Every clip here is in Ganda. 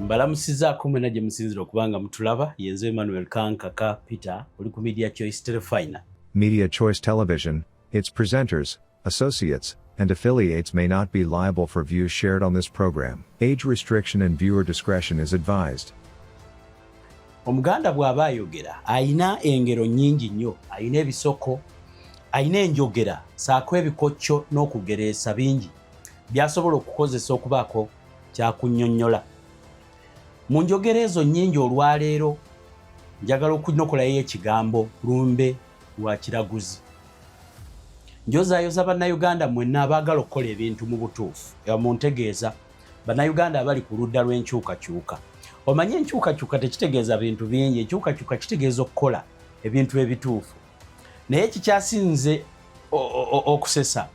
Mbalamusizaako mwena gye musinzira okubanga mutulaba yenze Emmanuel Kankaka Peter oli ku Media Choice Telefina. Media Choice Television, its presenters, associates, and affiliates may not be liable for views shared on this program. Age restriction and viewer discretion is advised. Omuganda bw'aba ayogera ayina engero nnyingi nnyo, ayina ebisoko, ayina enjogera saako ebikocco n'okugereesa bingi by'asobola okukozesa okubaako kyakunnyonnyola. Mu njogera ezo nnyingi olwaleero njagala okunokolayo ekigambo lumbe lwa kiraguzi. Njozaayoza bannayuganda mwenna abaagala okukola ebintu mu butuufu mu ntegeeza bannayuganda abali ku ludda lw'enkyukakyuka. Omanye enkyukakyuka tekitegeeza bintu bingi, enkyukakyuka kitegeeza okukola ebintu ebituufu. Naye kikyasinze okusesa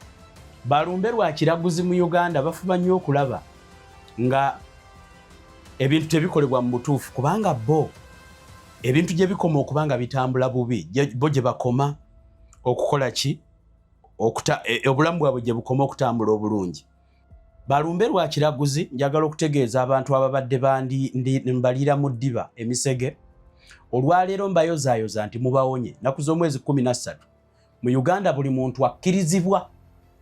balumbe lwa kiraguzi mu Uganda bafuba nnyo okulaba nga ebintu tebikolebwa mu butuufu kubanga bo ebintu gye bikoma okubanga bitambula bubi bo gye bakoma okukola ki obulamu bwabwe gye bukoma okutambula obulungi. Balumbe lwa kiraguzi njagala okutegeeza abantu ababadde mbalira mu ddiba emisege olwaleero mbayozaayoza nti mubawonye naku z'omwezi 13 mu Uganda buli muntu akkirizibwa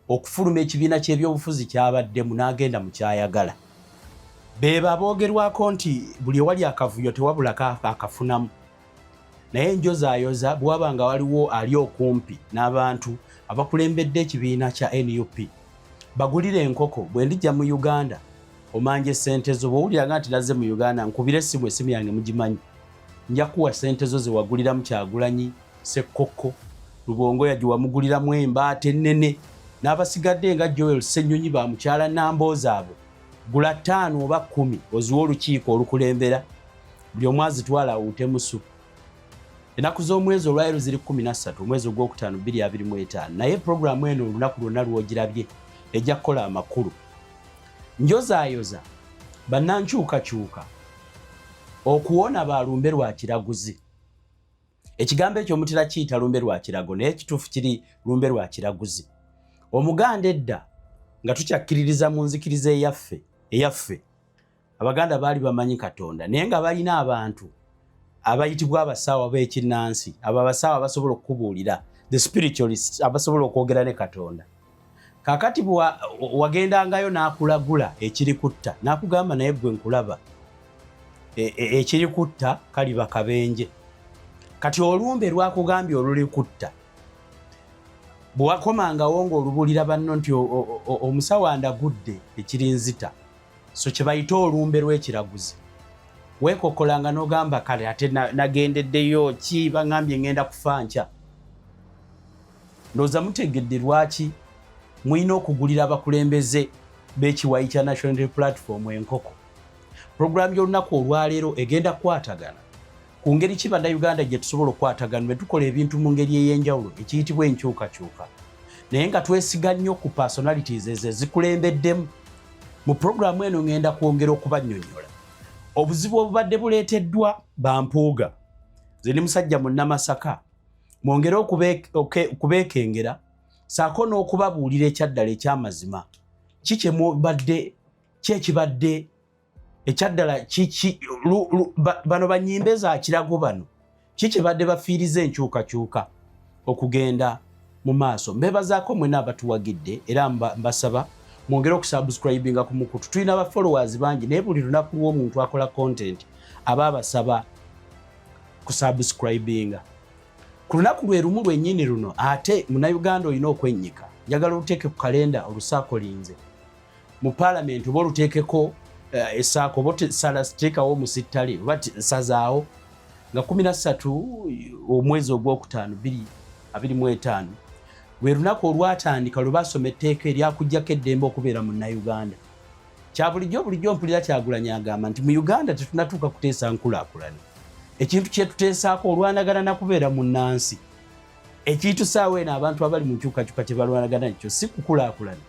okufuluma ekibiina ky'ebyobufuzi kyabaddemu n'agenda mu kyayagala. Beba boogerwako nti buli ewali akavuyo tewabulako akafunamu. Naye njozaayoza bw'abanga waliwo ali okumpi n'abantu abakulembedde ekibiina kya NUP bagulire enkoko bwe ndijja mu Uganda omanje ssente zo bw'owuliranga nti nazze mu Uganda nkubire essimu yange mugimanyi nja kuwa ssente zo ze waguliramu Kyagulanyi, Ssekkokko, Lubongo yagiwamuguliramu embaate ennene n'abasigadde nga Joel Ssenyonyi ba mukyala Nambooza abo gula 5 oba 10 oziwa olukiiko olukulembera buli omwazi twala utemusu. Ennaku z'omwezi olwaleero ziri 13 omwezi ogwokutaano 2025 naye programu eno olunaku lwonna lw'ogirabye ejja kukola amakulu. Njozaayoza bannankyukakyuka okuwona balumbe lwa kiraguzi. Ekigambo ekyo mutera kiyita lumbe lwa kirago naye ekituufu kiri lumbe lwa kiraguzi. Omuganda edda nga tukyakkiririza mu nzikiriza eyaffe Abaganda baali bamanyi Katonda naye nga balina abantu abayitibwa abasawo b'ekinnansi abo abasawo abasobola okukubuulira the spiritualists abasobola okwogera ne Katonda. Kakati wagendangayo n'akulagula ekiri kutta n'akugamba naye gwe nkulaba ekiri kutta kaliba kabenje. Kati olumbe lwakugambye oluli kutta bwakomangawo ng'olubulira banno nti omusawo andagudde ekiri nzita so kye bayita olumbe lw'ekiraguzi. Weekokkolanga n'ogamba kale ate nagendeddeyo ki baŋŋambye ngenda kufa nkya. Ndowooza mutegedde lwaki mulina okugulira abakulembeze b'ekiwayi kya National Unity Platform enkoko. Puroguramu y'olunaku olwaleero egenda kukwatagana ku ngeri ki bannayuganda gye tusobola okukwatagana bwe tukola ebintu mu ngeri ey'enjawulo ekiyitibwa enkyukakyuka naye nga twesiga nnyo ku personalities ezo ezikulembeddemu. Mu puroguramu eno ngenda kwongera okubannyonnyola obuzibu obubadde buleeteddwa bampuuga nze ndi musajja mu Namasaka mwongere okubeekengera saako n'okubabuulira ekyaddala eky'amazima kyekibadde ekyaddala bano banyimbe za kirago bano kikibadde bafiiriza enkyukakyuka okugenda mu maaso. Mbebazaako mwena abatuwagidde era mbasaba mwongere okusubscribinga ku mukutu. Tulina aba followers bangi naye buli lunaku lw'omuntu akola content aba abasaba kusubscribinga. Ku lunaku lwe lumu lwennyini luno ate munnayuganda olina okwennyika njagala oluteeke ku kalenda olusaako linze mu parliament oba oluteekeko esaako oba salasteekawo omusittale oba nsazaawo nga 13 omwezi ogwokutaano 2025 lwe lunaku olwatandika lwe basoma etteeka eryakuggyako eddembe okubeera munnayuganda. Kya bulijjo mpulira Kyagulanyi agamba nti mu Uganda tetunatuuka kuteesa nkulaakulana. Ekintu kye tuteesaako olwanagana nakubeera munnansi. Ekitusaawo eno abantu abali mu nkyukakyuka kye balwanagana ekyo si kukulaakulana.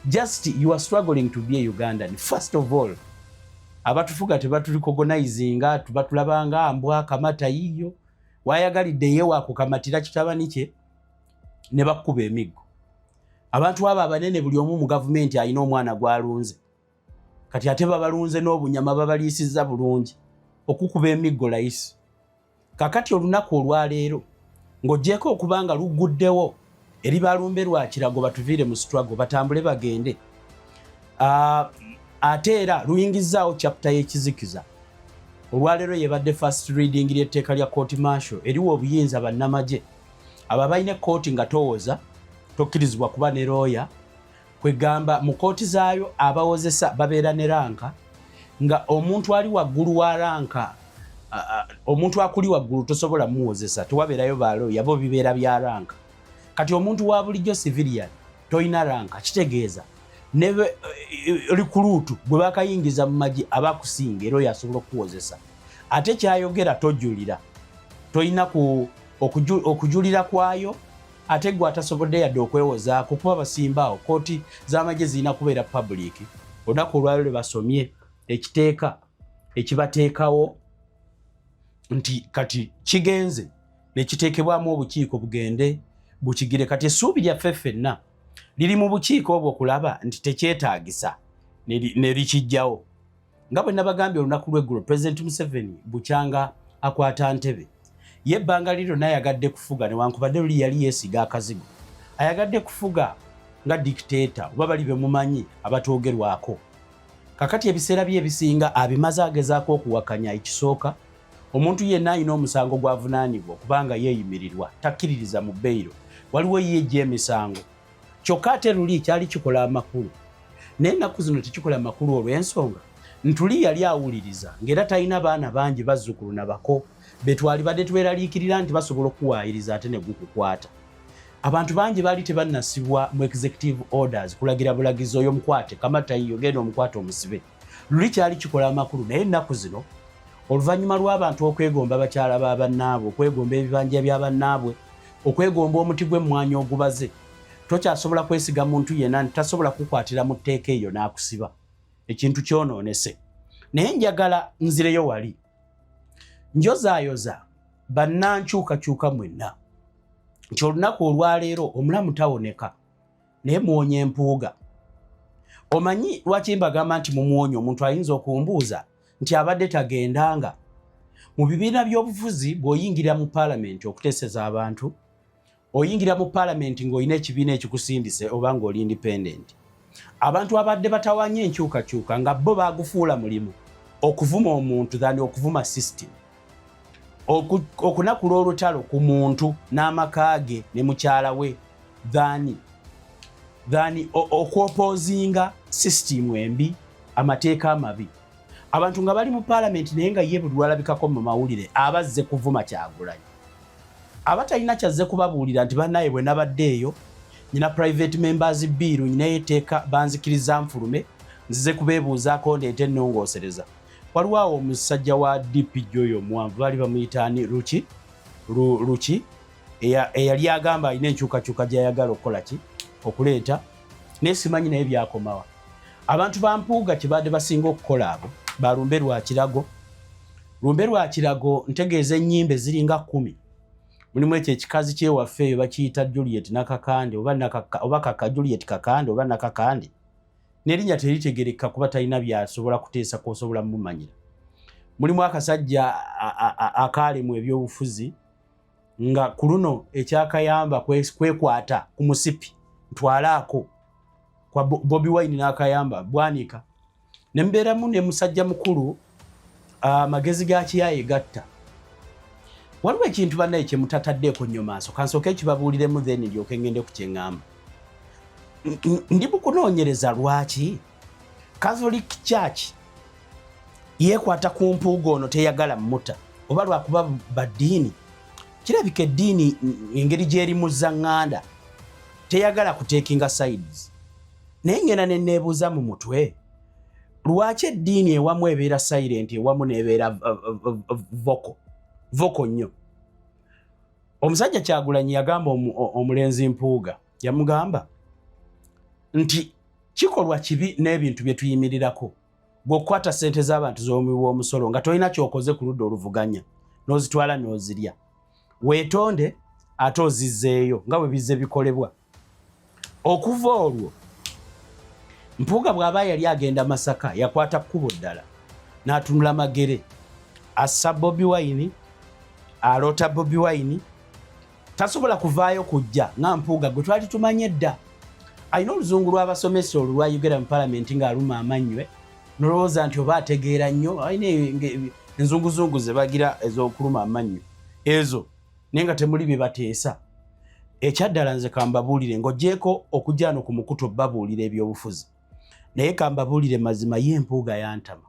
Just you are struggling to be a Ugandan. First of all, abatufuga tebatulikogonaizinga tubatulabanga mbwa kamata yiyo wayagalidde yewa kukamatira kitabani kye ne bakuba emiggo. Abantu abo abanene buli omu mu gavumenti alina omwana gwalunze. kati ate babalunze n'obunyama babaliisizza bulungi okukuba emiggo layisi. Kakati olunaku olwaleero ng'oggyeko okuba nga luguddewo eri balumbe Lwakirago batuviire mu struggle batambule bagende. Ate era luyingizzaawo chapter y'ekizikiza. Olwaleero yebadde first reading ly'etteeka lya court martial eriwo obuyinza bannamagye abo balina kooti nga towoza tokkirizibwa kuba ne lawyer kwegamba mu kooti zaayo abawozesa babeera ne ranka nga omuntu ali waggulu wa ranka omuntu akuli waggulu tosobola muwozesa tewabeerayo ba lawyer bo bibeera bya ranka. Kati omuntu wa bulijjo civilian toyina ranka kitegeeza ne recruit bwe bakayingiza mu magye abakusinga era yasobola okuwozesa ate kyayogera tojulira toyina okujulira kwayo ate gwe atasobodde yadde okwewozaako kuba basimbaawo kooti z'amagye zirina kubeera public. Olunaku olwaleero basomye ekiteeka ekibateekawo nti kati kigenze nekiteekebwamu obukiiko bugende bukigire. Kati essuubi lyaffe ffenna liri mu bukiiko obwo okulaba nti tekyetaagisa ne likijjawo. Nga bwe nabagambye olunaku lw'eggulo President Museveni bukyanga akwata ntebe ye ebbanga liro nayagadde kufuga newankubadde luli yali yeesiga akazigo ayagadde kufuga nga dictator oba bali bemumanyi abatoogerwako. Kakati ebiseera bye ebisinga abimaze agezaako okuwakanya. Ekisooka omuntu yenna alina omusango gwavunaanibwa okubanga yeeyimirirwa takkiririza mu bbeiro waliwo yeejja emisango kyokka ate luli kyali kikola amakulu naye ennaku zino tekikola amakulu olw'ensonga ntuli yali awuliriza ng'era talina baana bangi bazzukulu nabako betwalibadde tweraliikirira nti basobola okuwaayiriza ate ne gukukwata. Abantu bangi baali tebannasibwa mu executive orders kulagira bulagizi oyo mukwate kamatayiyo genda omukwate omusibe. Luli kyali kikola amakulu naye ennaku zino oluvannyuma lw'abantu okwegomba bakyala ba bannaabwe okwegomba ebibanja bya bannaabwe okwegomba omuti gw'emmwanyi ogubaze tokyasobola kwesiga muntu yenna nti tasobola kukwatira mu tteeka eyo n'akusiba. Ekintu kyonoonese naye njagala nzireyo wali njozaayoza bannankyukakyuka mwenna nti olunaku olwaleero omulamu tawoneka naye muwonya empuuga. Omanyi lwaki mbagamba nti mumuwonya? Omuntu ayinza okumbuuza nti abadde tagendanga mu bibiina by'obufuzi. Bw'oyingira mu paalamenti okuteeseza abantu oyingira mu paalamenti ng'olina ekibiina ekikusindise oba ng'oli independent. Abantu abadde batawanya enkyukakyuka nga bo baagufuula mulimu okuvuma omuntu dhani okuvuma system okunakula olutalo ku muntu n'amaka ge ne mukyala we dhani okwopozinga system embi amateeka amabi. Abantu nga bali mu paalamenti naye nga ye buli lwalabikako mu mawulire abazze kuvuma Kyagulanyi abatalina kyazze kubabuulira nti bannaye bwe nabaddeeyo nyina private members bill nyina yeteeka banzikiriza nfulume nzize kubeebuuzaako ndeete ennongoosereza. Waliwo awo omusajja wa DP Joyo Mwanvu baali bamuyitaani Ruki eyali agamba alina enkyukakyuka gy'ayagala okukola ki okuleeta naye simanyi naye byakomawa. Abantu ba Mpuuga kibadde basinga okukola abo balumbe Lwakirago. Lumbe Lwakirago ntegeeza ennyimbe ziringa 10 mulimu ekyo ekikazi kyewaffe eyo bakiyita Juliet Nakakande oba Kaka Juliet Kakande oba Nakakande n'erinnya teritegereka kuba talina byasobola kuteesa kwosobola mumanyira. Mulimu akasajja akaalemu ebyobufuzi nga ku luno ekyakayamba kwekwata ku musipi ntwalaako kwa Bobi Wine n'akayamba bwanika ne mbeeramu ne musajja mukulu magezi ga kiyaye gatta. Waliwo ekintu bannaye kye mutataddeeko nnyo maaso kansooke ekibabuuliremu then ndyoke ngende ku kye ŋŋamba. Ndi mu kunoonyereza lwaki Catholic Church yeekwata ku mpuuga ono teyagala mmuta oba lwakuba baddiini. Kirabika eddiini engeri gy'erimuzza ŋŋanda teyagala kuteekinga sides. Naye ngenda ne neebuuza mu mutwe lwaki eddiini ewamu ebeera silent ewamu n'ebeera vocal nnyo. Omusajja Kyagulanyi yagamba omulenzi Mpuuga yamugamba nti kikolwa kibi n'ebintu bye tuyimirirako gw'okukwata ssente z'abantu z'omuwi w'omusolo nga tolina kyokoze ku ludda oluvuganya n'ozitwala n'ozirya weetonde ate ozizzeeyo nga bwe bizze bikolebwa. Okuva olwo Mpuuga bw'aba yali agenda Masaka yakwata kkubo ddala n'atunula magere assa Bobi Wine alota Bobi Wine tasobola kuvaayo kujja nga Mpuuga gwe twali tumanye dda alina oluzungu lw'abasomesa olwa Uganda mu Parliament ng'aluma amanywe nolowooza nti oba ategeera nnyo alina enzunguzungu ze bagira ez'okuluma amanywe ezo naye nga temuli bye bateesa ekyaddala nze kambabuulire ng'oggyeko okujja ku mukutu babuulira ebyobufuzi naye kambabuulire mazima ye Mpuuga yantama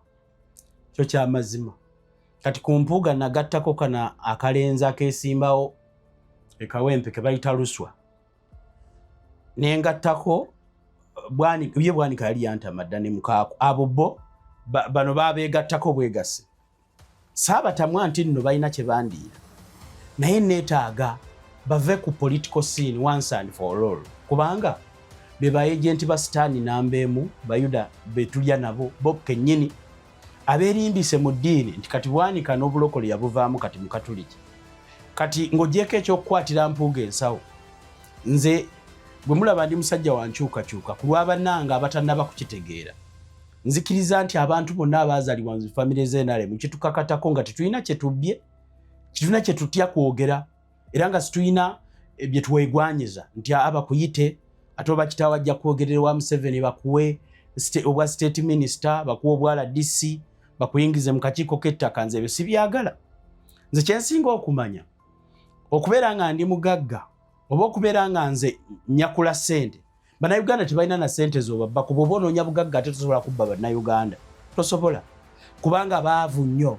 kyo kya mazima kati ku Mpuuga nagattako kana akalenzi akeesimbawo ekawempe ke bayita luswa nengattako Bwanika yali yantama dda ne mukaako abo bo bano babeegattako bwegase saabatamwa nti nno balina kye bandiira naye neetaaga bave ku political scene once and for all kubanga be baagenti ba Sitaani nambeemu Bayuda betulya nabo bo kennyini abeerimbise mu ddiini nti kati Bwanika n'obulokole yabuvaamu kati mu Katuliki kati ng'oggyeko ekyokukwatira Mpuuga ensawo nze bwe mulaba ndi musajja wa nkyukakyuka ku lw'abannanga abatannaba kukitegeera nzikiriza nti abantu bonna abaazaalibwa mu famire z'NRM kitukakatako nga tetulina kye tubbye kitulina kye tutya kwogera era nga situlina bye tuweegwanyiza nti abakuyite ate oba kitaawo ajja kwogerera wa Museveni bakuwe obwa state minister bakuwe obwa RDC bakuyingize mu kakiiko k'ettaka nze ebyo sibyagala nze kyensinga okumanya okubeera nga ndi mugagga oba okubeera nga nze nyakula ssente bannayuganda tebalina na ssente z'obabba kuba oba onoonya bugagga ate tosobola kubba bannayuganda tosobola kubanga baavu nnyo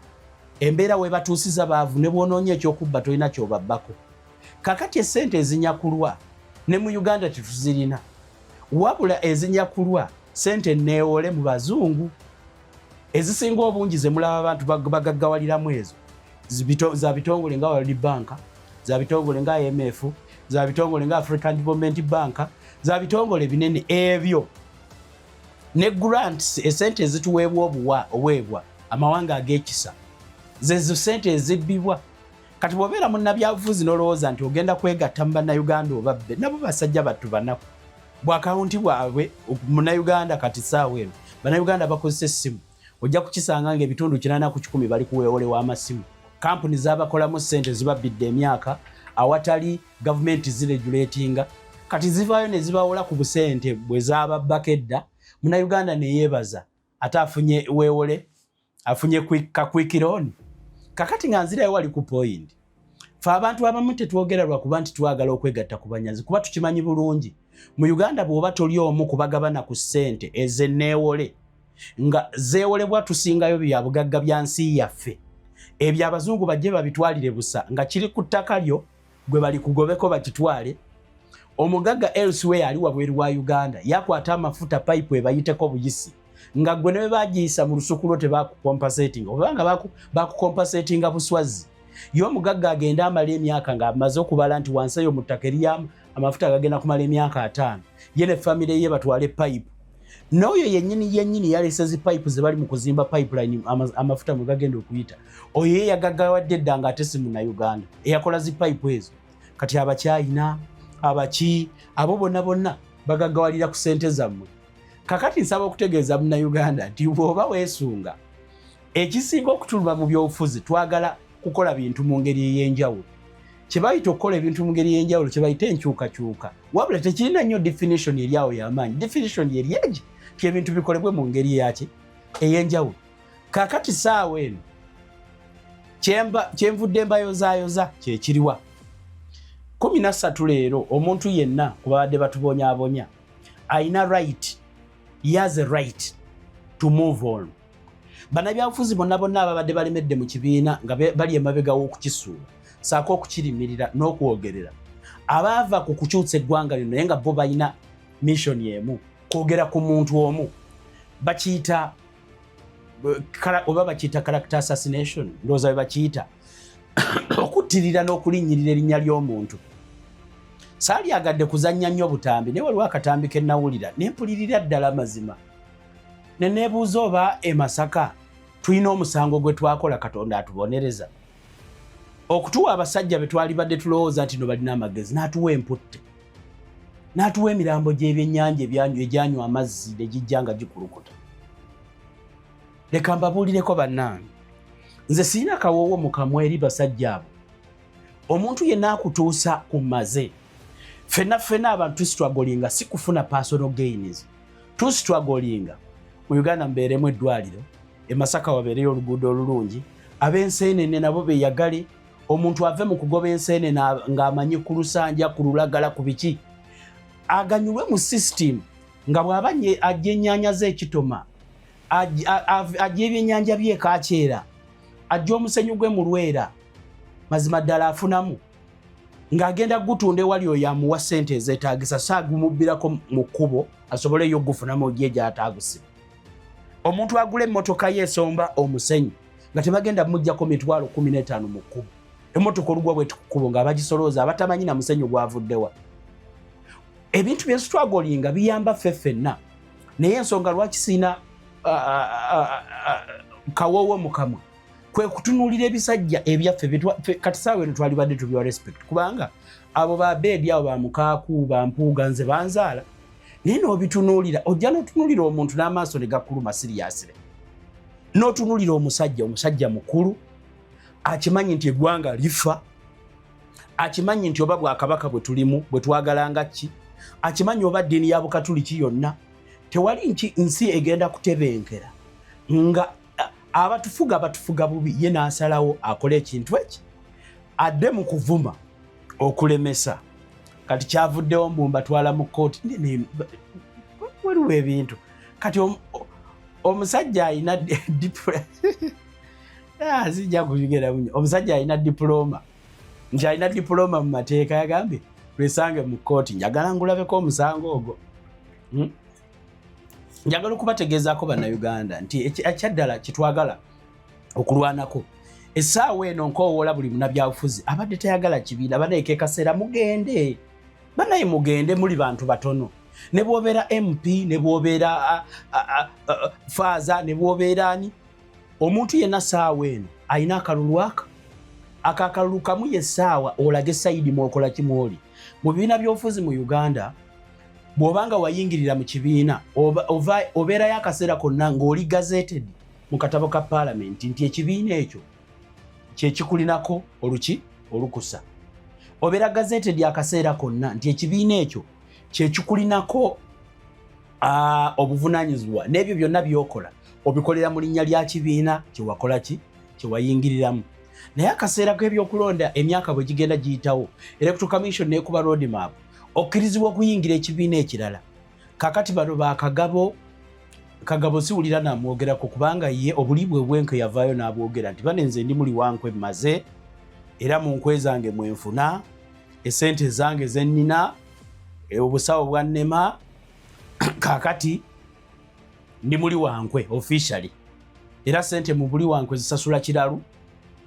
embeera we batuusiza baavu ne bw'onoonya ekyokubba tolina ky'obabbako kakati essente ezinyakulwa ne mu Uganda tetuzirina wabula ezinyakulwa ssente neewole mu bazungu ezisinga obungi ze mulaba abantu bagaggawaliramu ezo za bitongole nga World Bank za bitongole nga IMF za bitongole nga African Development Bank za bitongole binene ebyo ne grants essente ezituweebwa oweebwa amawanga ag'ekisa zezo ssente ezibbibwa kati bw'obeera munnabyabufuzi n'olowooza nti ogenda kwegatta mu bannayuganda obabbe nabo basajja battu banaku bw'akawunti bwabwe munnayuganda kati saawa eno bannayuganda bakozesa essimu ojja kukisanga ng'ebitundu 80 ku 10 bali kuweewole w'amasimu kampuni z'abakolamu ssente zibabbidde emyaka awatali gavumenti ziregulatinga kati zivaayo ne zibawola ku busente bwe zaababbako edda munnayuganda ne yeebaza ate afunye weewole afunye kakwikironi kakati nga nzirayo wali ku point fe abantu abamu tetwogera lwakuba nti twagala okwegatta ku banyazi kuba tukimanyi bulungi mu Uganda bw'oba toli omu kubagabana ku ssente ezenneewole nga zeewolebwa tusingayo bya bugagga bya nsi yaffe ebyo abazungu bajje babitwalire busa nga kiri ku ttaka lyo gwe bali kugobeko bakitwale omugagga elsewhere ali wabweru wa Uganda yakwata amafuta pipe ebayiteko buyisi nga gwe ne bagiyisa mu lusuku lwo tebakukompensating obanga bakukompensatinga buswazi yo omugagga agenda amala emyaka nga amaze okubala nti wansi eyo mu ttaka eriyamu amafuta agagenda kumala emyaka 5 ye ne famire ye batwale pipe n'oyo yennyini yalese zi pipe ze bali mu kuzimba pipeline amafuta mu gagenda okuyita oyo ye yagaggawadde edda nga ate si munnayuganda eyakola zi pipe ezo kati abakyayina abaki abo bonna bagaggawalira ku ssente zammwe kakati nsaba okutegeeza munnayuganda nti bw'oba weesunga ekisinga okutuluma mu byobufuzi twagala kukola bintu mu ngeri ey'enjawulo kye bayita okukola ebintu mu ngeri ey'enjawulo kye bayita enkyukakyuka wabula tekirina nnyo definition eri awo y'amaanyi definition eri egi ti ebintu bikolebwe mu ngeri yaki ey'enjawulo kakati saawa eno kyenvudde mbayozayoza kyekiriwa 13 leero omuntu yenna ku babadde batubonyaabonya ayina right he has a right to move on bannabyabufuzi bonna ababadde balemedde mu kibiina nga bali emabega w'okukisuula saako okukirimirira n'okwogerera abaava ku kukyutsa eggwanga lino naye nga bo balina mission emu kwogera ku muntu omu bakiyita oba bakiyita character assassination ndowooza bwe bakiyita okuttirira n'okulinnyirira erinnya ly'omuntu saali agadde kuzannya nnyo butambi naye waliwo akatambi ke nnawulira ne mpulirira ddala mazima ne neebuuza oba e Masaka tulina omusango gwe twakola Katonda atubonereza okutuwa abasajja be twali badde tulowooza nti no balina amagezi n'atuwa emputte n'atuwa emirambo gy'ebyennyanja egyanywa amazzi ne gijja nga gikulukuta. Leka mbabuulireko bannange, nze sirina kawoowo mu kamwa eri basajja abo. Omuntu yenna akutuusa ku maze. Ffenna abantu tustruggolinga si kufuna personal gains. Tustruggolinga mu Uganda mbeeremu eddwaliro, e Masaka wabeereyo oluguudo olulungi, ab'enseenene nabo beeyagale, omuntu ave mu kugoba enseenene ng'amanyi ku lusanja, ku lulagala, ku biki, aganyulwe mu system nga bw'aba ajja ennyaanya z'ekitoma, ajja ebyennyanja bye Kaakyera, ajja omusenyu gwe mu Lwera, mazima ddala afunamu ng'agenda gutunda ewali oyo amuwa ssente ezeetaagisa, saagumubbirako mu kkubo asobole yo ogufunamu ogye gy'ataaguse. Omuntu agula emmotoka ye esomba omusenyu nga tebagenda mujjako mitwalo 15 mu kkubo, emmotoka olugwa bwe tukkubo nga bagisolooza abatamanyi na musenyu gwavuddewa. Ebintu bye struggling biyamba ffenna, naye ensonga lwaki sina kawoowo mu kamwa kwe kutunuulira ebisajja ebyaffe kati saawa eno twalibadde tubiwa respect, kubanga abo babeedi abo bamukaaku bampuuga nze banzaala, naye n'obitunuulira ojja n'otunuulira omuntu n'amaaso ne gakuluma siriyasire, n'otunuulira omusajja mukulu akimanyi nti eggwanga lifa, akimanyi nti oba bwakabaka bwe tulimu bwe twagalanga ki, akimanyi oba ddiini ya Bukatuliki yonna tewali nsi egenda kutebenkera nga abatufuga bubi, ye n'asalawo akole ekintu eki adde mu kuvuma okulemesa. Kati kyavuddewo mbumba twala mu kkooti, waliwo ebintu kati omusajja alina zijja kubigera munyo. Omusajja alina diploma, nti alina diploma mu mateeka, yagambye twesange mu kkooti, njagala ngulabeko omusango ogwo. Njagala okubategeezaako bannayuganda nti ekyaddala kitwagala okulwanako. Essaawa eno nkowoola buli munnabyabufuzi abadde tayagala kibiina, bannaye kaseera mugende, bannaye mugende, muli bantu batono. Ne bw'obeera MP, ne bw'obeera faaza, ne bw'obeera ani, omuntu yenna ssaawa eno alina akalulu aka. Akakalulu kamu y'essaawa olaga essayidi mwokola kimwoli. Mu bibiina by'obufuzi mu Uganda, bw'obanga wayingirira mu kibiina obeerayo akaseera konna ng'oli gazeted mu katabo ka Paalamenti nti ekibiina ekyo kye kikulinako olukusa. Obeera gazeted akaseera konna nti ekibiina ekyo kye kikulinako obuvunaanyizibwa, n'ebyo byonna by'okola obikolera mu linnya lya kibiina kye wakola ki, kye wayingiriramu. Naye akaseera k'ebyokulonda emyaka bwe gigenda giyitawo, Electoral Commission n'ekuba road map, okkirizibwa okuyingira ekibiina ekirala. Kakati bano bakagabo, Kagabo siwulira namwogerako kubanga ye obulibwe bwenke yavaayo n'abwogera nti bane nze ndi muli wankwe maze, era mu nkwe zange mwenfuna, essente zange zennina, obusawo bwannema, kakati ndi muli wankwe officially, era sente mu buli wankwe zisasula kiralu,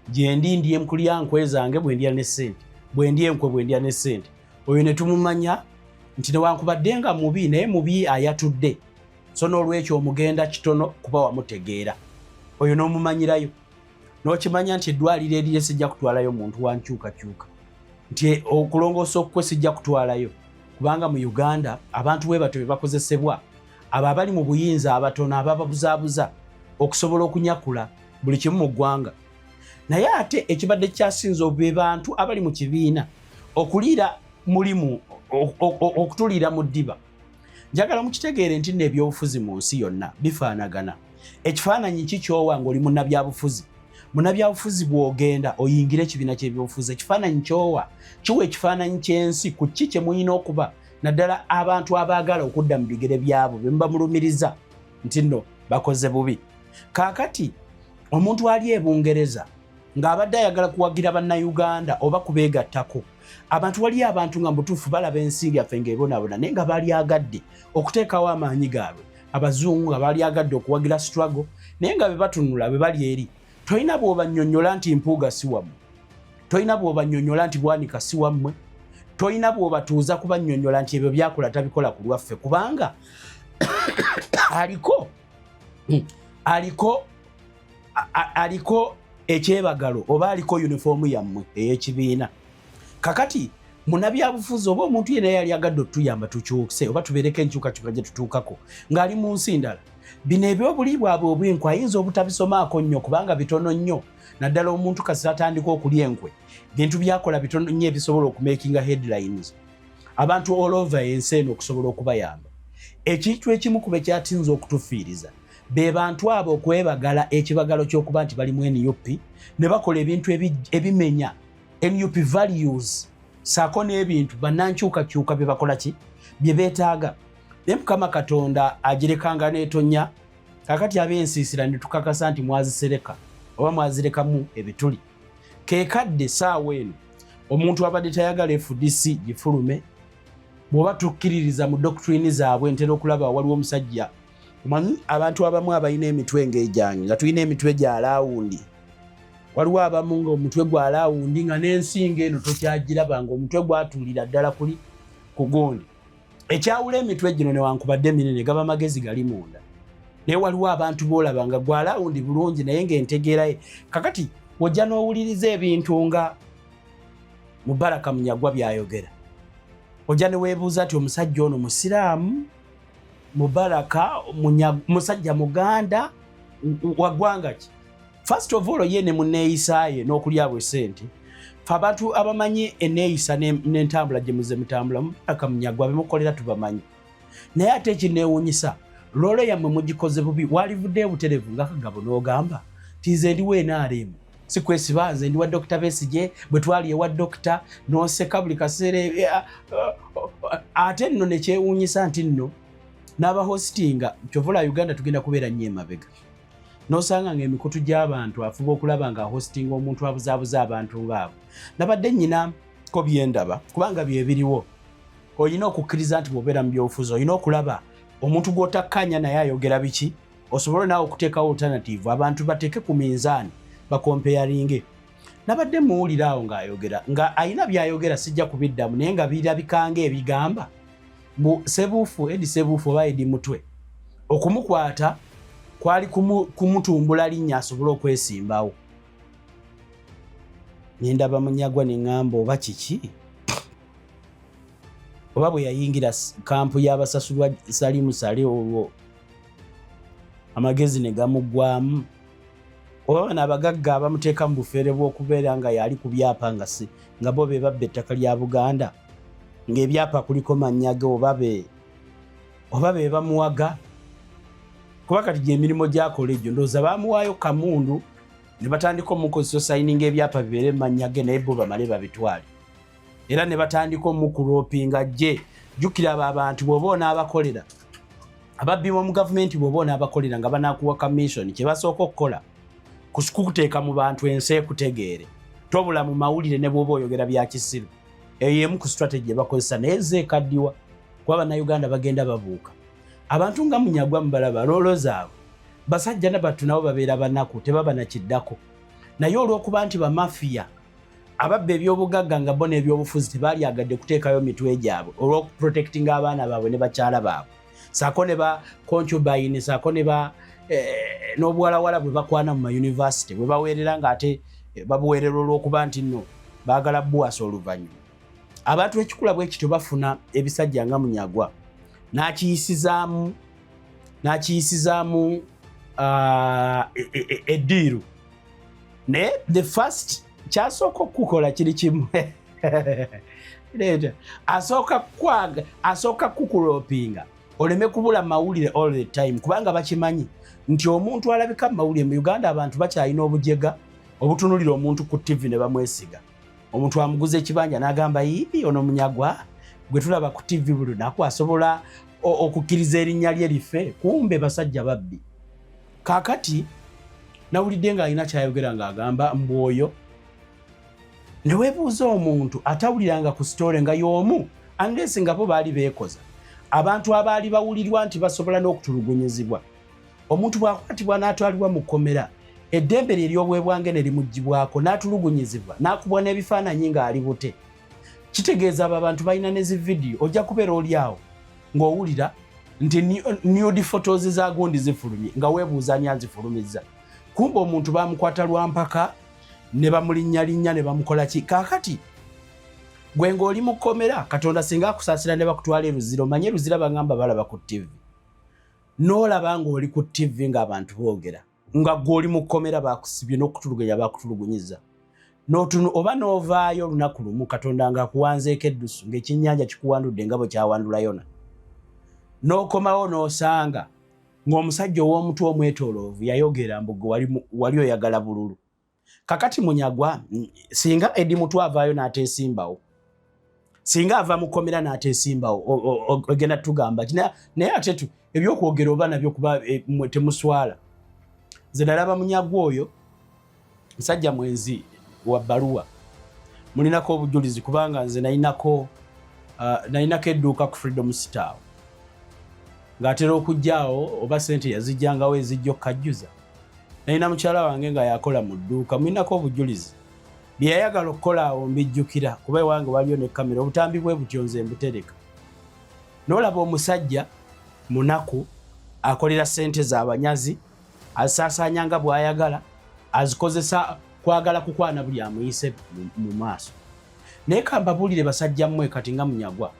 gye ndi emkulya nkwe zange bwe ndya ne ssente, bwe ndi enkwe bwe ndya ne ssente. Oyo ne tumumanya nti newankubadde nga mubi naye mubi ayatudde, so n'olwekyo omugenda kitono kuba wamutegeera. Oyo n'omumanyirayo, n'okimanya nti eddwaliro erire sijja kutwalayo muntu wankyukakyuka, nti okulongoosa okukwe sijja kutwalayo, kubanga mu Uganda abantu bwe batyo be bakozesebwa, abo abali mu buyinza abatono abababuzaabuza okusobola okunyakula buli kimu mu ggwanga. Naye ate ekibadde kyasinze be bantu abali mu kibiina okuliira mulimu okutuliira mu ddiba. Njagala mukitegeere nti n'ebyobufuzi mu nsi yonna bifaanagana. Ekifaananyi kikyowa ng'oli munnabyabufuzi. Munnabyabufuzi bw'ogenda oyingira ekibiina ky'ebyobufuzi, ekifaananyi kyowa kiwa ekifaananyi ky'ensi ku ki kye mulina okuba, naddala abantu abaagala okudda mu bigere byabo be mubamulumiriza nti nno bakoze bubi. Kaakati omuntu ali e Bungereza ng'abadde ayagala kuwagira bannayuganda oba kubeegattako, abantu wali abantu nga mutuufu balaba ensi yaffe ng'ebonaabona naye nga baali agadde okuteekawo amaanyi gaabwe, abazungu nga baali agadde okuwagira struggle, naye nga be batunula be bali eri. Tolina bw'obannyonnyola nti mpuuga si wammwe, tolina bw'obannyonnyola nti bwanika si wammwe, tolina bw'obatuuza kubannyonnyola nti ebyo byakola tabikola ku lwaffe, kubanga aliko ekyebagalo oba aliko uniformu yammwe ey'ekibiina. Kakati munabyabufuzi oba omuntu yena yali agadde otuyamba tukyuse oba tubeereko enkyukakyuka gye tutuukako ng'ali mu nsi ndala. Bino ebyobuli bwabwe obwenkwe ayinza obutabisomaako nnyo kubanga bitono nnyo, naddala omuntu kasita atandika okulya enkwe. Bintu byakola bitono nnyo ebisobola okumakinga headlines. Abantu all over ensi eno okusobola okubayamba. Ekintu ekimu ku bekyatinza okutufiiriza be bantu abo okwebagala ekibagalo ky'okuba nti bali mu NUP ne bakola ebintu ebimenya NUP values saako n'ebintu bannankyukakyuka bye bakola ki bye beetaaga. Naye Mukama Katonda agirekanga n'etonnya, kakati ab'ensiisira ne tukakasa nti mwazisereka oba mwazirekamu ebituli. Keekadde saawa eno omuntu abadde tayagala FDC gifulume, bw'oba tukkiririza mu doctrine zaabwe ntera okulaba waliwo omusajja omanyi abantu abamu abalina emitwe ng'egyange nga tulina emitwe gya laawundi. Waliwo abamu ng'omutwe gwa laawundi nga n'ensinga eno tokyagiraba ng'omutwe gwatuulira ddala kuli ku gundi. Ekyawula emitwe gino newankubadde minene gaba magezi gali munda. Naye waliwo abantu boolaba nga gwa laawundi bulungi naye ng'entegeeraye. Kakati wojja n'owuliriza ebintu nga Mubaraka Munyagwa byayogera. Ojja ne weebuuza ati omusajja ono musiraamu, Mubaraka musajja muganda wa ggwanga ki? First of all ye ne munneeyisaaye n'okulyabwa essente. Fe abantu abamanyi enneeyisa n'entambula gye muze mutambula Mubaraka Munyagwa bemukolera tubamanyi. Naye ate ekineewuunyisa loole yammwe mugikoze bubi walivudde buterevu nga Kagabo n'ogamba tize ndiwe NRM. Sikwesiba nze ndi wa Dr. Besigye bwe twali ewa Dr. n'oseka buli kaseera ate nno ne kyewuunyisa nti nno n'abahostinga kyovula Uganda tugenda kubeera nnyo emabega. N'osanga ng'emikutu gy'abantu afuba okulaba nga hostinga omuntu abuzaabuza abantu ng'abo. Nabadde nnyina ko byendaba kubanga bye biriwo. Olina okukkiriza nti bw'obeera mu byobufuzi olina okulaba omuntu gw'otakkanya naye ayogera biki, osobole naawe okuteekawo alternative abantu bateeke ku minzaani bakompeyaringe. Nabadde muwulira awo ng'ayogera nga ayina by'ayogera sijja kubiddamu naye nga birabikanga ebigamba mu Sebuufu Edi Sebuufu oba Edi Mutwe okumukwata kwali kumutumbula linnya asobole okwesimbawo. Nendaba Munyagwa ne ŋŋamba oba kiki oba bwe yayingira kampu y'abasasulwa Salimu Sale olwo amagezi ne gamuggwamu, oba bano abagagga abamuteeka mu bufeere bw'okubeera nga yali ku byapa nga bo be babba ettaka lya Buganda ng'ebyapa kuliko mannya ge oba be bamuwaga. Kuba kati gy'emirimu gy'akola egyo ndowooza baamuwaayo kamundu ne batandika omukozesa osayininga ebyapa bibeere mannya ge naye bo bamale babitwale. Era ne batandika omukuroopinga gye. Jjukira abo abantu bw'oba onaabakolera ababbi mu gavumenti bw'oba onaabakolera nga banaakuwa commission kye basooka okukola kukuteeka mu bantu ensi ekutegeere tobula mu mawulire ne bw'oba oyogera bya kisiru. Eyo emu ku strategy bakozesa naye zeekaddiwa kuba Bannayuganda bagenda babuuka. Abantu nga Munyagwa mubalaba loolo zaabwe basajja nabattu nabo babeera banaku tebaba na kiddako. Naye olw'okuba nti bamafiya ababba ebyobugagga nga bo n'ebyobufuzi tebaali agadde kuteekayo mitwe gyabwe olw'okuprotectinga abaana baabwe ne bakyala baabwe saako ne ba concubine saako ne ba n'obuwalawala bwe bakwana mu mayunivasite bwe baweerera ng'ate babuweerera olw'okuba nti nno baagala buwasa oluvannyuma. Abantu ekikula bwe kityo bafuna ebisajja nga Munyagwa n'akiyisizaamu eddiiru. Naye the first kyasooka okukola kiri kimu asooka kukuroopinga oleme kubula mawulire all the time kubanga bakimanyi nti omuntu alabika mu mawulire mu Uganda abantu bakyalina obujega obutunulira omuntu ku TV ne bamwesiga. Omuntu amuguza ekibanja n'agamba yibi ono Munyagwa gwe tulaba ku TV buli lunaku asobola okukkiriza erinnya lye life, kumbe basajja babbi. Kaakati nawulidde ng'alina kyayogera ng'agamba mbwoyo ne weebuuza omuntu atawuliranga ku sitore nga y'omu unless nga bo baali beekoza. Abantu abaali bawulirwa nti basobola n'okutulugunyizibwa. Omuntu bw'akwatibwa n'atwalibwa mu kkomera eddembe lye ery'obwebwange ne limuggibwako n'atulugunyizibwa n'akubwa n'ebifaananyi ng'ali bute. Kitegeeza abo abantu balina ne zi vidiyo ojja kubeera oli awo ng'owulira nti nude photos za gundi zifulumye nga weebuuza ani azifulumizza. Kumbe omuntu baamukwata lwa mpaka ne bamulinnya ne bamukola ki. Kaakati gwe ng'oli mu kkomera Katonda singa akusaasira ne bakutwala Luzira omanye Luzira bagamba balaba ku TV n'olaba ng'oli ku TV ng'abantu boogera nga gw'oli mu kkomera bakusibye n'okutuluganya bakutulugunyiza oba n'ovaayo olunaku lumu Katonda ng'akuwanzeeko eddusu ng'ekyennyanja kikuwandudde nga bwe kyawandula Yona n'okomawo n'osanga ng'omusajja ow'omutwe omwetooloovu yayogera mbu wali oyagala bululu kakati Munyagwa singa Eddie Mutwe avaayo n'ateesimbawo singa ava mu kkomera n'ateesimbawo ogenda tugamba naye ate ebyokwogera oba nabyo kuba temuswala nze nalaba Munyagwa oyo musajja mwenzi wa bbaluwa mulinako obujulizi kubanga nze nalinako edduuka ku Freedom Star ng'atera okujjaawo oba sente yazijjangawo ezijja okukajjuza nalina mukyala wange nga yakola mu dduuka mulinako obujulizi bye yayagala okukola awo mbijjukira kuba ewange waliyo ne kamera obutambi bwe butyo nze mbutereka n'olaba omusajja munaku akolera sente z'abanyazi azisaasaanya nga bw'ayagala azikozesa kwagala kukwana buli amuyise mu maaso naye kambabuulire basajja mmwe kati nga Munyagwa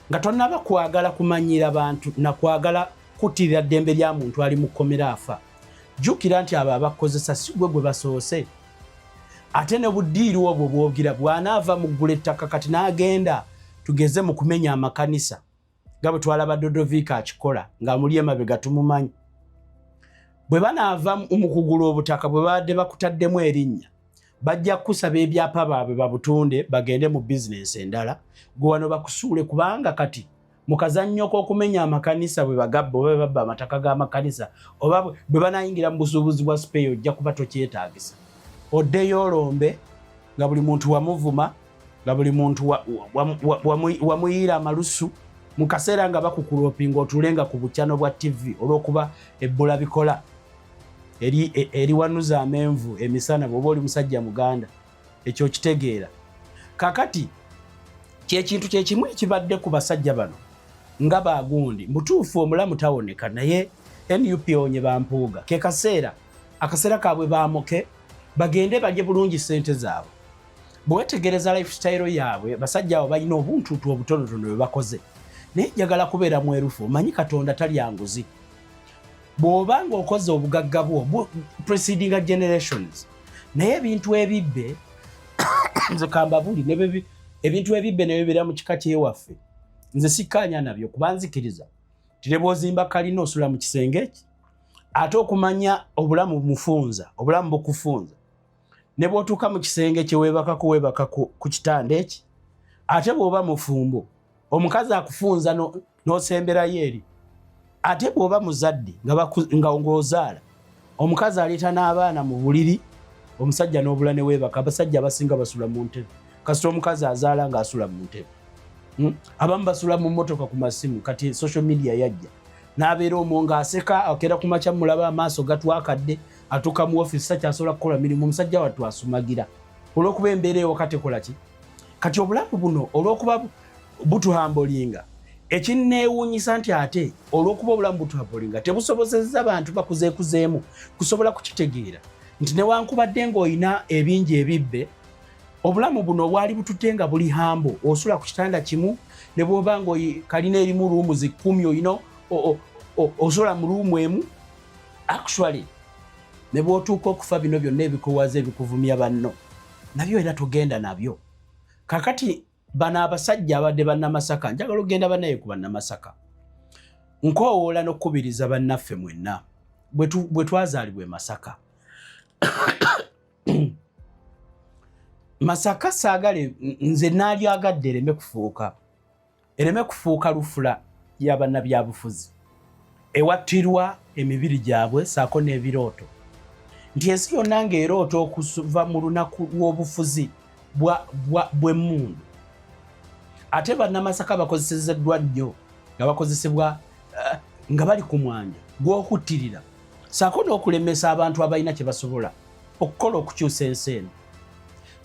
nga tonnaba kwagala kumanyira bantu na kwagala kutirira ddembe lya muntu ali mu kkomera afa jjukira nti abo abakozesa si gwe basoose ate ne buddiiri obwo bwogira bw'anaava mu ggula ettaka kati n'agenda tugeze mu kumenya amakanisa nga bwe twalaba Dodoviika akikola ng'amuli emabega tumumanyi bwe banaava mu kugula obutaka bwe badde bakutaddemu erinnya bajja kusaba ebyapa baabwe babutunde bagende mu bizinensi endala gwe wano bakusuule kubanga kati mu kazannyo k'okumenya amakanisa bwe bagabba oba babba amataka g'amakanisa oba bwe banayingira mu busuubuzi bwa sipeeyi ojja kuba tokyetaagisa oddeyo olombe nga buli muntu wamuvuma nga buli muntu wamuyiira amalusu mu kaseera nga bakukulopinga otulenga ku bukyano bwa TV olw'okuba ebbula bikola eri wanuza amenvu emisana bw'oba oli musajja muganda ekyo kitegeera kakati kyekintu kyekimu ekibadde ku basajja bano nga bagundi mutuufu omulamu tawoneka naye NUP onye bampuuga ke akaseera kaabwe baamoke bagende balye bulungi sente zaabwe bwe wetegereza lifestyle yaabwe basajja abo balina obuntuutu obutonotono bwe bakoze naye njagala kubeera mwerufu omanyi Katonda talya nguzi bw'oba ng'okoze obugagga bwo preceding generations naye ebintu ebibbe nze kambabuli ebintu ebibbe ne bibeera mu kika kyewaffe nze sikkaanya nabyo kuba nzikiriza tire bw'ozimba kalina osula mu kisenge eki ate okumanya obulamu mufunza obulamu bukufunza ne bw'otuuka mu kisenge kye weebaka ku kitanda eki ate bw'oba mufumbo omukazi akufunza n'osemberayo eri ate bw'oba muzadde nga ng'ozaala omukazi aleeta n'abaana mu buliri omusajja n'obula ne weebaka abasajja abasinga basula mu ntebe kasita omukazi azaala ng'asula mu ntebe abamu basula mu mmotoka ku masimu kati social media yajja n'abeera omwo ng'aseka akeera ku makya mulaba amaaso gatwakadde atuuka mu ofiisi sakyasobola kukola mirimu omusajja wattu asumagira olw'okuba embeera ewaka tekola ki kati obulamu buno olw'okuba butuhambolinga ekinneewuunyisa nti ate olw'okuba obulamu butuhambolinga tebusobozezza bantu bakuzeekuzeemu kusobola kukitegeera nti newankubadde ng'olina ebingi ebibbe obulamu buno bwali bututte nga buli hambo osula ku kitanda kimu ne bw'oba ng'okalina erimu ruumu zi 10 olina osula mu ruumu emu actually ne bw'otuuka okufa bino byonna ebikuwaza ebikuvumya banno nabyo era togenda nabyo kakati bano abasajja abadde bannamasaka njagala okugenda bannaye ku bannamasaka nkoowoola n'okukubiriza bannaffe mwenna bwe twazaalibwa e Masaka Masaka saagale nze naalyagadde ereme kufuuka lufula y'abannabyabufuzi ewattirwa emibiri gyabwe saako n'ebirooto nti ensi yonna ng'eroota okuva mu lunaku lw'obufuzi bw'emmundu ate bannamasaka bakozeseddwa nnyo nga bakozesebwa nga bali ku mwanja gw'okuttirira saako n'okulemesa abantu abalina kye basobola okukola okukyusa ensi eno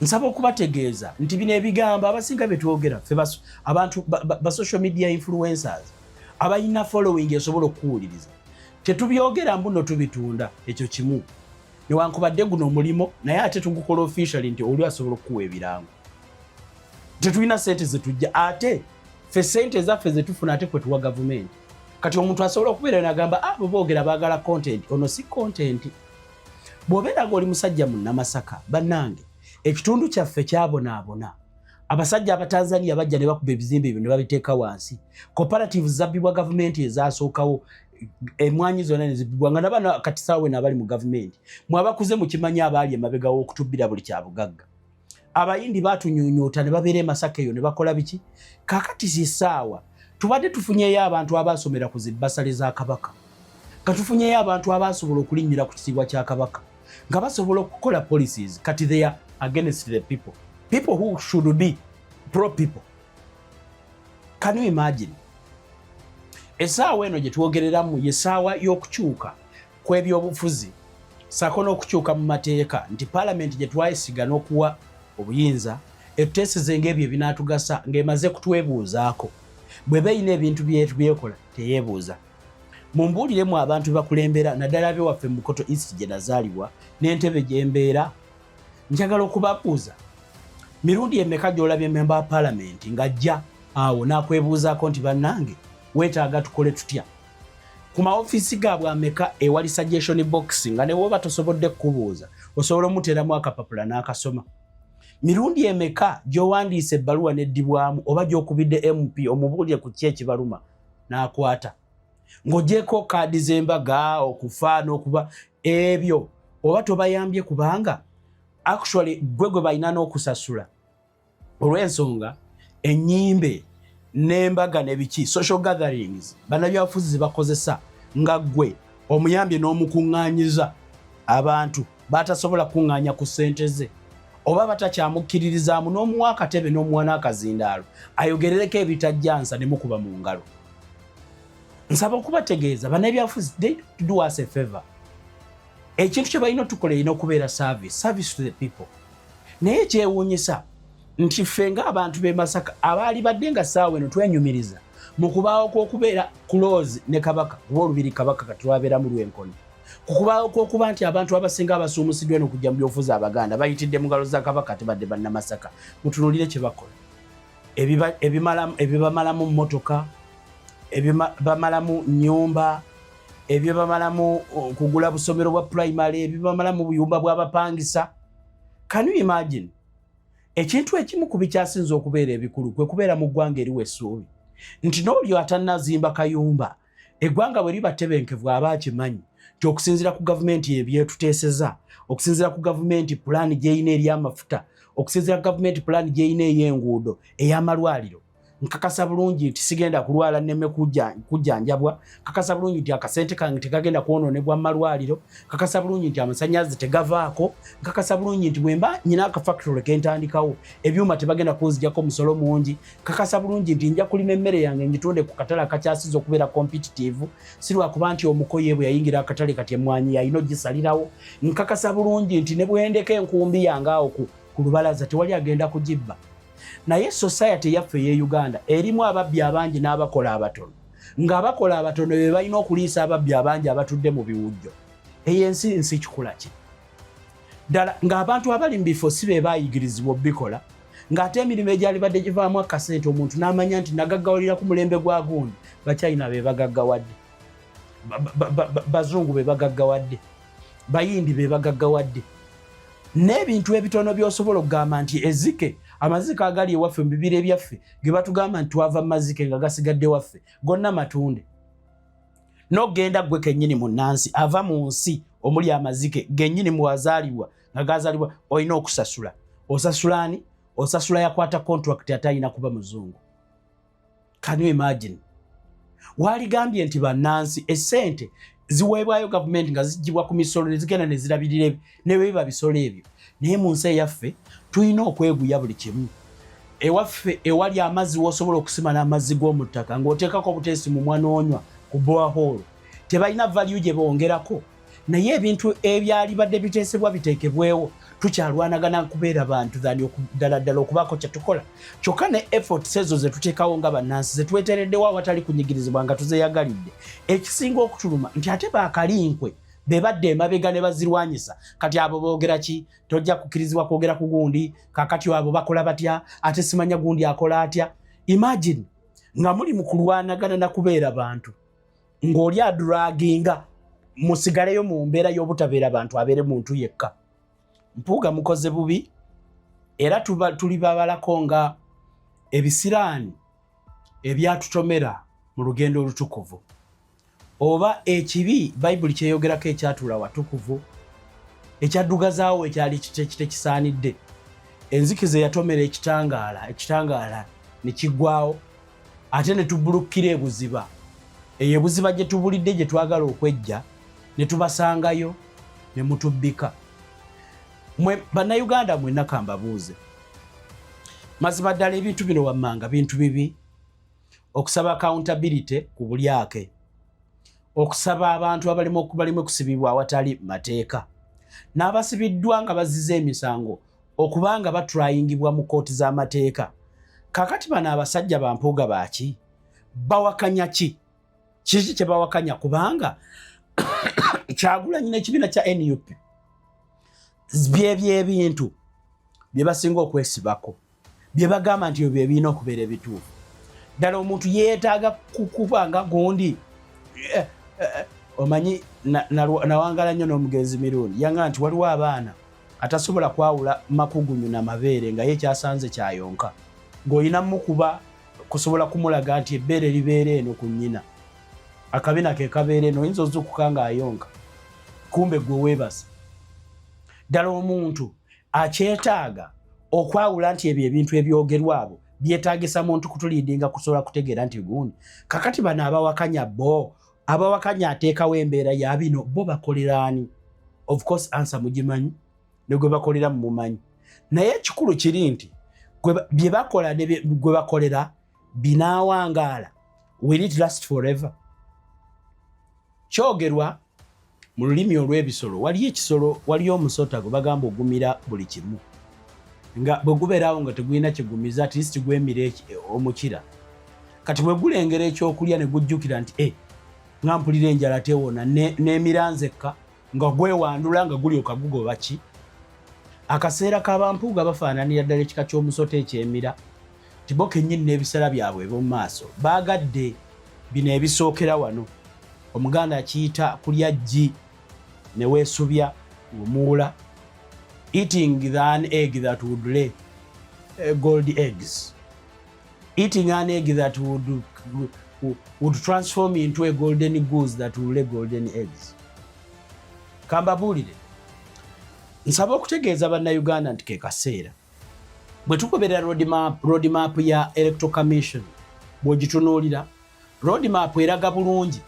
nsaba okubategeeza nti bino ebigambo abasinga betwogera ffe abantu ba social media influencers abalina following esobola okuwuliriza tetubyogera mbuno tubitunda ekyo kimu newankubadde guno omulimo naye ate tugukola officially nti oli asobola okuwa ebirango tetulina sente zetujja ate fe sente zaffe zetufuna ate kwe tuwa gavumenti. Kati omuntu asobola okubeera n'agamba abo boogera baagala content, ono si content. Bw'obeera ng'oli musajja munnamasaka bannange ekitundu kyaffe kyabonaabona. Abasajja abatanzania bajja ne bakuba ebizimbe ebyo ne babiteeka wansi. Cooperatives zabbibwa gavumenti ezasookawo, emwanyi zonna ne zibbibwa nga nabana kati saawe n'abali mu gavumenti. Mwe abakuze mukimanyi abaali emabega w'okutubbira buli kyabugagga. Abayindi baatunyuunyuuta ne babeera e Masaka eyo ne bakola biki? Kaakati si ssaawa tubadde tufunyeyo abantu abaasomera ku zibbasale za Kabaka. Katufunyeyo abantu abasobola okulinnyira ku kitiibwa kya Kabaka. Nga basobola okukola policies kati they are against the people. People who should be pro people. Can you imagine? Essaawa eno gye twogereramu y'essaawa y'okukyuka kw'ebyobufuzi ssaako n'okukyuka mu mateeka nti paalamenti gye twayesiga n'okuwa obuyinza etuteeseze ng'ebyo ebinaatugasa ng'emaze kutwebuuzaako. Bwe beeyina ebintu byekola teyeebuuza. Mumbuuliremu abantu bakulembera naddala ab'ewaffe mu Bukoto East gye nazaalibwa n'entebe gye mbeera. Njagala okubabuuza mirundi emeka gy'olabye memba wa paalamenti ng'ajja awo n'akwebuuzaako nti bannange weetaaga tukole tutya? Ku maofiisi gaabwe ameka ewali suggestion box nga ne woba tosobodde kubuuza osobola omuteeramu akapapula n'akasoma. Mirundi emeka gy'owandiisa ebbaluwa n'eddibwamu oba gy'okubidde MP omubuulire ku ki ekibaluma n'akwata ng'ogyeko kaadi z'embaga okufa n'okuba ebyo oba tobayambye kubanga actually gwe balina n'okusasula olw'ensonga ennyimbe n'embaga n'ebiki social gatherings bannabyabufuzi bakozesa nga gwe omuyambye n'omukuŋŋaanyiza abantu batasobola kuŋŋaanya ku ssente ze oba batakyamukiririzaamu n'omuwa akatebe n'omuwa n'akazindaalo ayogerereko ebitajjansa ne mukuba mu ngalo. Nsaba okubategeeza bannabyabufuzi they do us a favor. Ekintu kye balina tukola erina okubeera service to the people. Naye kyewuunyisa nti ffe ng'abantu b'e Masaka abaali badde nga ssaawa eno twenyumiriza mu kubaawo kw'okubeera close ne Kabaka kuba olubiri Kabaka kati lwabeera mu Lwenkoni. Ku kubaawo kw'okuba nti abantu abasinga abasuumusiddwa eno okujja mu byobufuzi Abaganda bayitidde mu ngalo za Kabaka tebadde bannamasaka. Mutunuulire kye bakola. Ebibamalamu mmotoka, ebibamalamu nnyumba, ebyo bamalamu kugula busomero bwa primary, ebyo bamalamu buyumba bw'abapangisa. Can you imagine? Ekintu ekimu ku bikyasinze okubeera ebikulu kwe kubeera mu ggwanga eriwo essuubi nti n'olyo atannazimba kayumba eggwanga bwe liba ttebenkevu aba akimanyi nti okusinziira ku gavumenti ebyetuteeseza, okusinziira ku gavumenti pulaani gy'eyina ery'amafuta, okusinziira ku gavumenti pulaani gy'eyina ey'enguudo ey'amalwaliro, nkakasa bulungi nti sigenda kulwala nneme kujjanjabwa, nkakasa bulungi nti akasente kange tekagenda kwonoonebwa mu malwaliro, nkakasa bulungi nti amasannyalaze tegavaako, nkakasa bulungi nti bwe mba nyina akafactory ke ntandikawo ebyuma tebagenda kunziggyako musolo mungi, nkakasa bulungi nti nja kulima emmere yange ngitunde ku katale akakyasiza okubeera competitive, si lwakuba nti omukoye bwe yayingira akatale kati emmwanyi yalina ogisalirawo, nkakasa bulungi nti ne bwe ndeka enkumbi yange awo ku lubalaza tewali agenda kugibba. Naye society yaffe ye Uganda erimu ababbi abangi n'abakola abatono. Ng'abakola abatono be balina okuliisa ababbi abangi abatudde mu biwujjo. Ensi nsi kikula ki? Ddala ng'abantu abali mu bifo si be baayigirizibwa obbikola, ng'ate emirimu egyali badde givaamu akasente omuntu n'amanya nti nagaggawalira ku mulembe gwa gundi, Bachina be bagaggawadde, Bazungu be bagaggawadde, Bayindi be bagaggawadde. N'ebintu ebitono by'osobola okugamba nti ezike amazike agali ewaffe mu bibira ebyaffe ge batugamba nti twava mu mazike nga gasigadde waffe gonna matunde. N'ogenda gwe kennyini munnansi ava mu nsi omuli amazike gennyini mu wazaalibwa nga gazaalibwa olina okusasula. Osasula ani? Osasula yakwata contract atayina kuba muzungu. Can you imagine? Waligambye nti bannansi essente ziweebwayo gavumenti nga zijjibwa ku misolo ne zigenda ne zirabirira ne biba bisolo ebyo. Naye mu nsi yaffe tulina okweguya buli kimu. Ewaffe ewali amazzi w'osobola okusima n'amazzi g'omu ttaka ng'oteekako obuteesi mu mwanoonywa ku borehole tebalina value gye bongerako. Naye ebintu ebyali badde biteesebwa biteekebwewo tukyalwanagana kubeera bantu ddala ddala okubaako kye tukola. Kyokka ne efforts ezo ze tuteekawo nga bannansi ze tweteereddewo awatali kunyigirizibwa nga tuzeeyagalidde. Ekisinga okutuluma nti ate baakalinkwe bebadde emabega ne bazirwanyisa kati abo boogera ki tojja kukirizibwa kwogera ku gundi kakati abo bakola batya ate simanya gundi akola atya. Imagine nga muli mu kulwanagana na kubeera bantu ng'oli adraginga musigaleyo mu mbeera y'obutabeera bantu abeere muntu yekka. Mpuuga mukoze bubi era tuli babalako nga ebisiraani ebyatutomera mu lugendo olutukuvu oba ekibi Bayibuli kyeyogerako ekyatula watukuvu ekyaddugazaawo ekyali kitekisaanidde. Enzikiza yatomera ekitangaala ne kiggwaawo ate ne tubulukkira ebuziba. Eyo ebuziba gye tubulidde gye twagala okwejja ne tubasangayo ne mutubbika. Mwe bannayuganda mwenna kambabuuze mazima ddala ebintu bino wammanga bintu bibi. Okusaba accountability ku bulyake, okusaba abantu abalimu kusibibwa awatali mateeka, n'abasibiddwa nga bazizza emisango okubanga batrayingibwa mu kooti z'amateeka. Kakati bano abasajja bampuuga baaki bawakanya ki? Kiki kye bawakanya? Kubanga Kyagulanyi n'ekibiina kya NUP byebintu bye basinga okwesibako bye bagamba nti bye birina okubeera ebituufu. Ddala omuntu yeetaaga kukubanga gundi omanyi nawangala nnyo n'omugenzi mirundi yanga nti waliwo abaana atasobola kwawula makugunyu n'amabeere nga ye kyasanze kyayonka ng'olina mukuba kusobola kumulaga nti ebbeere libeera eno ku nnyina akabina ke kabeera eno oyinza ozukuka ng'ayonka kumbe gwe weebasa. Ddala omuntu akyetaaga okwawula nti ebyo ebintu ebyogerwa abo byetaagisa muntu kutuliidinga kusobola kutegeera nti gundi kakati bano abawakanya ateekawo embeera ya bino bo bakoleraani? Of course answer mugimanyi ne gwe bakolera mumumanyi, naye ekikulu kiri nti bye bakola ne gwe bakolera binaawangaala. Will it last forever? Kyogerwa mu lulimi olw'ebisolo waliyo ekisolo waliyo omusota gwe bagamba ogumira buli kimu nga bwe gubeerawo nga tegulina kigumiza at least gwemire omukira. Kati bwe gulengera ekyokulya ne gujjukira nti nga mpulira enjala tewona n'emiranzekka nga gwewandula nga gulyoka gugoba ki. Akaseera k'abampuuga bafaananira ddala ekika ky'omusota ekyemira ti bo kennyini n'ebisala byabwe eby'omu maaso baagadde bino ebisookera wano. Omuganda akiyita kulya ggi ne weesubya ng'omuwula. Eating an egg that would lay gold eggs. Eating an egg that would transform into a golden goose that will lay golden eggs. Kambabuulire nsaba okutegeeza bannayuganda nti ke kaseera bwe tugoberera roadmap ya Electoral Commission bw'ogitunuulira roadmap eraga bulungi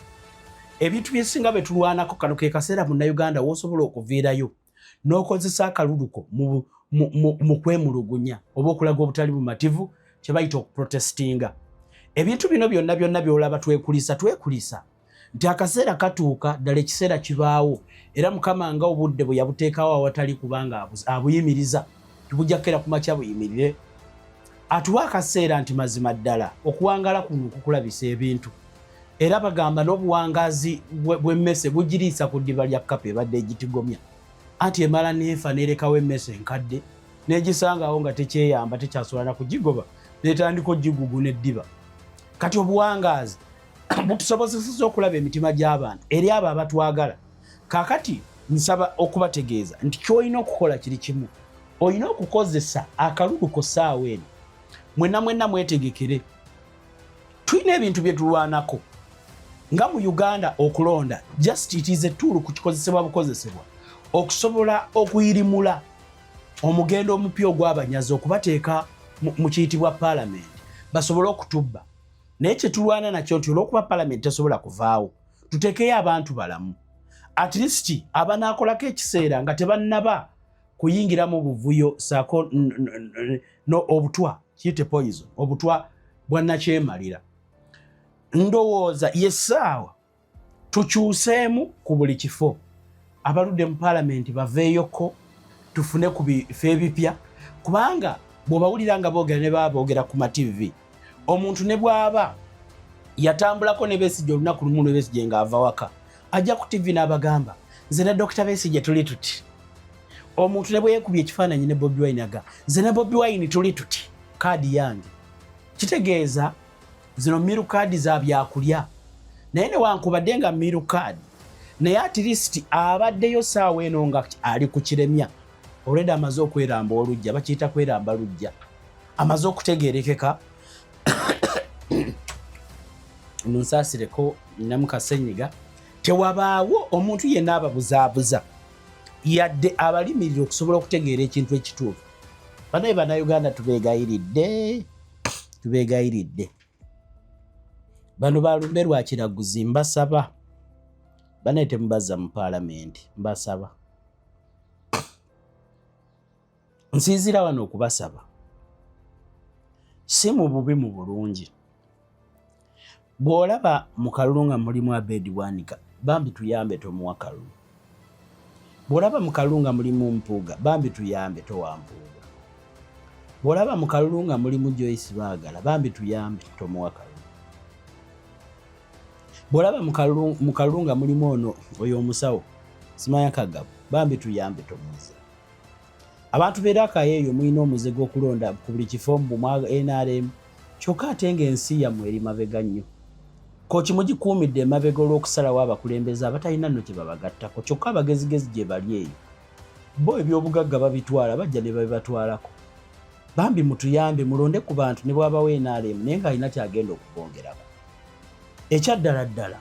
ebintu byesinga bye tulwanako. Kano ke kaseera munnayuganda w'osobola okuviirayo n'okozesa akaluluko mu kwemulugunya oba okulaga obutali bumativu kye bayita okuprotestinga. Ebintu bino byonna byolaba twekulisa nti akaseera katuuka ddala ekiseera kibaawo era Mukama nga obudde bwe yabuteekawo awatali kubanga abuyimiriza tubujjakera ku makya buyimirire. Atuwa akaseera nti mazima ddala okuwangala kuno kukulabisa ebintu era bagamba n'obuwangazi bw'emmese bugiriisa ku ddiba lya kkapa ebadde egitigomya anti emala neefa neerekawo emmese enkadde n'egisangawo nga tekyeyamba tekyasobola na kugigoba netandika ogiguguna eddiba. Kati obuwangazi butusobozeseza okulaba emitima gy'abantu eri abo abatwagala. Kaakati nsaba okubategeeza nti ky'olina okukola kiri kimu, olina okukozesa akaluluko ssaawa eno. Mwenna mwetegekere, tulina ebintu bye tulwanako nga mu Uganda okulonda just it is a tool ku kikozesebwa bukozesebwa okusobola okuyirimula omugendo omupya ogw'abanyazi okubateeka mu kiyitibwa parliament basobole okutubba. Naye kye tulwana nakyo nti olw'okuba parliament tesobola kuvaawo tuteekeyo abantu balamu at least abanaakolako ekiseera nga tebannaba kuyingira mu buvuyo saako obutwa kiyite poison obutwa bwannakyemalira. Ndowooza yessaawa tukyuseemu ku buli kifo abaludde mu parliament baveeyoko tufune ku bifo ebipya kubanga bw'obawulira nga boogera ne baba boogera ku ma-TV omuntu ne bw'aba yatambulako ne Besigye olunaku lumu ne Besigye ng'ava waka ajja ku TV n'abagamba nze ne Dr. Besigye tuli tuti omuntu ne bwe yekubye ekifaananyi ne Bobi Wine aga nze ne Bobi Wine tuli tuti kaadi yange kitegeeza zino miru kaadi za byakulya naye newankubadde nga miru kaadi naye at least abaddeyo saawa eno nga ali ku kiremya already amaze okweramba olujja bakiyita kweramba lujja amaze okutegeerekeka nunsaasireko namukasenyiga tewabaawo omuntu yenna ababuzaabuza yadde abalimirira okusobola okutegeera ekintu ekituufu banaye bannayuganda tubeegayiridde bano balumbe lwa kiraguzi mbasaba banaye temubazza mu paalamenti mbasaba nsinzira wano okubasaba si mu bubi mu bulungi bw'olaba mu kalulu nga mulimu Abedi Bwanika bambi tuyambe tomuwa kalulu bw'olaba mu kalulu nga mulimu Mpuuga bambi tuyambe towa Mpuuga bw'olaba mu kalulu nga mulimu Joyce Baagala bambi tuyambe tomuwa kalulu bw'olaba mu kalulu nga mulimu ono oyo omusawo Simanya Kagabo bambi tuyambe tomuza abantu beerakayo eyo mulina omuze gw'okulonda ku buli kifo mu NRM kyokka ate ng'ensi yammwe eri mabega nnyo koki mugikuumidde emabega olw'okusalawo abakulembeze abatalina nno kye babagattako kyokka abagezigezi gye bali eyo bo ebyobugagga babitwala bajja ne babibatwalako bambi mutuyambe mulonde ku bantu ne bwabawo NRM naye ng'alina kyagenda okubongerako ekyaddala ddala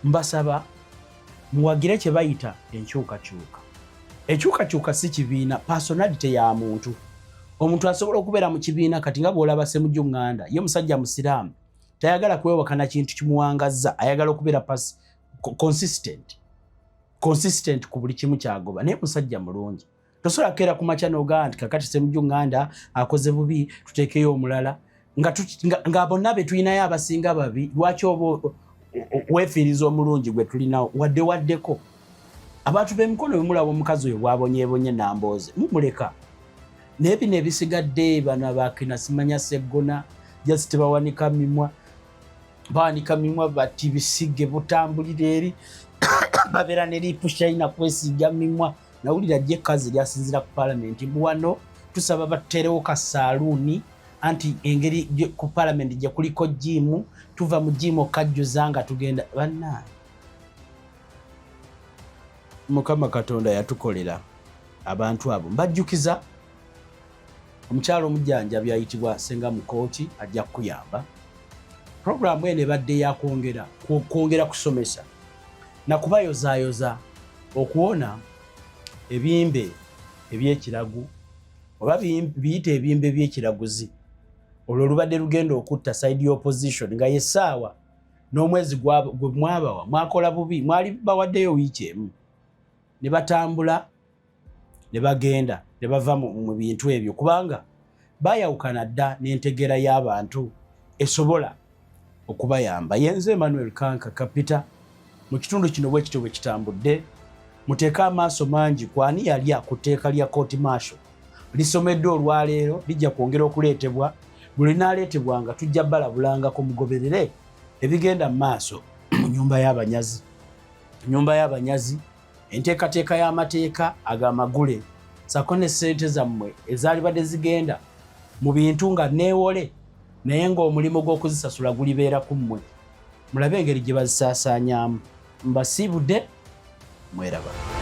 mbasaba muwagire kye bayita enkyukakyuka ekyukakyuka si kibiina personality ya muntu omuntu asobola okubeera mu kibiina kati nga bw'olaba Ssemujju Nganda ye musajja musiraamu tayagala kwewakana kintu kimuwangazza ayagala okubeera consistent ku buli kimu kyagoba naye musajja mulungi tosobola kukeera ku makya n'ogaa nti kakati Ssemujju Nganda akoze bubi tuteekeyo omulala nga bonna be tulinayo abasinga babi lwaki oba weefiiriza omulungi gwe tulinawo waddeko abantu b'emikono bemulaba omukazi oyo bwabonyeebonye Nambooze mumuleka naye bino ebisigadde bano abakina Simanya Sseggona just tebawanika mimwa bawanika mimwa bati bisige butambulira eri babeera ne lipushayina kwesiga mimwa nawulira gye kazi lyasinzira ku paalamenti wano tusaba baterewo ka saaluuni anti engeri ku paalamenti gye kuliko jimu tuva mu jimu kajjuza nga tugenda bannaye Mukama Katonda yatukolera abantu abo mbajjukiza omukyalo omujjanjabi ayitibwa Senga Mukooti ajja kuyamba programu ene badde ya kwongera kusomesa na kubayozaayoza okuwona ebimbe ebyekiragu oba biyite ebimbe byekiraguzi olwo lubadde lugenda okutta side opposition nga yesaawa n'omwezi gwe mwabawa mwakola bubi mwali bawaddeyo wiiki emu ne batambula ne bagenda ne bava mu bintu ebyo kubanga bayawukana dda n'entegera y'abantu esobola okubayamba yenze Emmanuel Kanka kapita mu kitundu kino bwe kityo bwe kitambudde muteeka amaaso mangi kwani yali akuteeka lya court martial lisomedde olwaleero lijja kwongera okuleetebwa buli naaleetebwa nga tujja balabulanga ku mugoberere ebigenda mu maaso mu nyumba y'abanyazi enteekateeka y'amateeka ag'amagule sako ne ssente zammwe ezaali badde zigenda mu bintu nga neewole naye ng'omulimu gw'okuzisasula gulibeera ku mmwe mulabe engeri gye bazisaasaanyaamu mbasiibudde mweraba